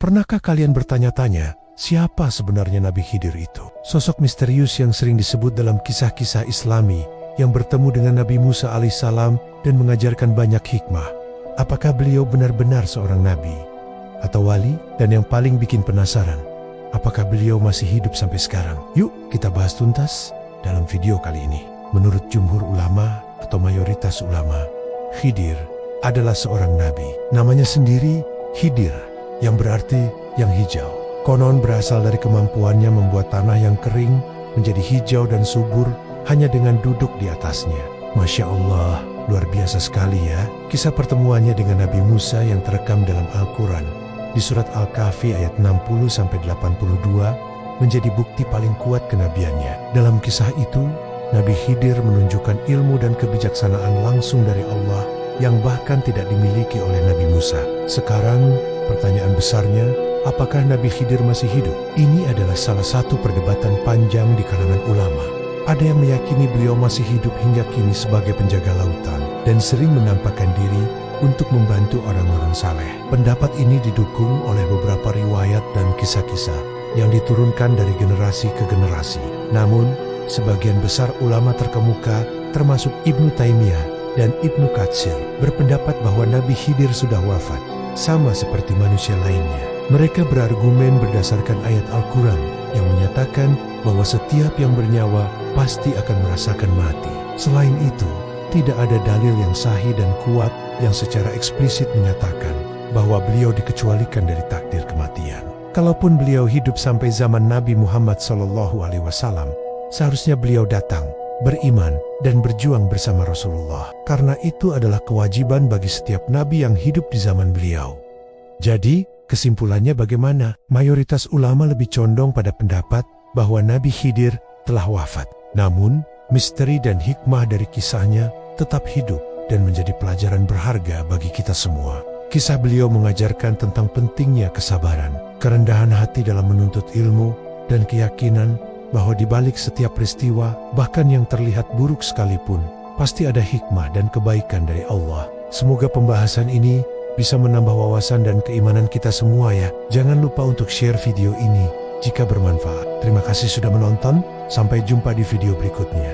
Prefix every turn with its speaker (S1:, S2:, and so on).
S1: Pernahkah kalian bertanya-tanya, siapa sebenarnya Nabi Khidir itu? Sosok misterius yang sering disebut dalam kisah-kisah Islami yang bertemu dengan Nabi Musa alaihissalam dan mengajarkan banyak hikmah. Apakah beliau benar-benar seorang nabi atau wali? Dan yang paling bikin penasaran, apakah beliau masih hidup sampai sekarang? Yuk kita bahas tuntas dalam video kali ini. Menurut jumhur ulama atau mayoritas ulama, Khidir adalah seorang nabi. Namanya sendiri Khidir, yang berarti yang hijau. Konon berasal dari kemampuannya membuat tanah yang kering menjadi hijau dan subur hanya dengan duduk di atasnya. Masya Allah, luar biasa sekali ya. Kisah pertemuannya dengan Nabi Musa yang terekam dalam Al-Quran di surat Al-Kahfi ayat 60-82 menjadi bukti paling kuat kenabiannya. Dalam kisah itu, Nabi Khidir menunjukkan ilmu dan kebijaksanaan langsung dari Allah yang bahkan tidak dimiliki oleh Nabi Musa. Sekarang, pertanyaan besarnya, apakah Nabi Khidir masih hidup? Ini adalah salah satu perdebatan panjang di kalangan ulama. Ada yang meyakini beliau masih hidup hingga kini sebagai penjaga lautan dan sering menampakkan diri untuk membantu orang-orang saleh. Pendapat ini didukung oleh beberapa riwayat dan kisah-kisah yang diturunkan dari generasi ke generasi. Namun, sebagian besar ulama terkemuka termasuk Ibnu Taimiyah dan Ibnu Katsir berpendapat bahwa Nabi Khidir sudah wafat, sama seperti manusia lainnya. Mereka berargumen berdasarkan ayat Al-Quran yang menyatakan bahwa setiap yang bernyawa pasti akan merasakan mati. Selain itu, tidak ada dalil yang sahih dan kuat yang secara eksplisit menyatakan bahwa beliau dikecualikan dari takdir kematian. Kalaupun beliau hidup sampai zaman Nabi Muhammad SAW, seharusnya beliau datang, beriman, dan berjuang bersama Rasulullah. Karena itu adalah kewajiban bagi setiap nabi yang hidup di zaman beliau. Jadi, kesimpulannya bagaimana? Mayoritas ulama lebih condong pada pendapat bahwa Nabi Khidir telah wafat. Namun, misteri dan hikmah dari kisahnya tetap hidup dan menjadi pelajaran berharga bagi kita semua. Kisah beliau mengajarkan tentang pentingnya kesabaran, kerendahan hati dalam menuntut ilmu, dan keyakinan bahwa di balik setiap peristiwa, bahkan yang terlihat buruk sekalipun, pasti ada hikmah dan kebaikan dari Allah. Semoga pembahasan ini bisa menambah wawasan dan keimanan kita semua ya. Jangan lupa untuk share video ini jika bermanfaat. Terima kasih sudah menonton, sampai jumpa di video berikutnya.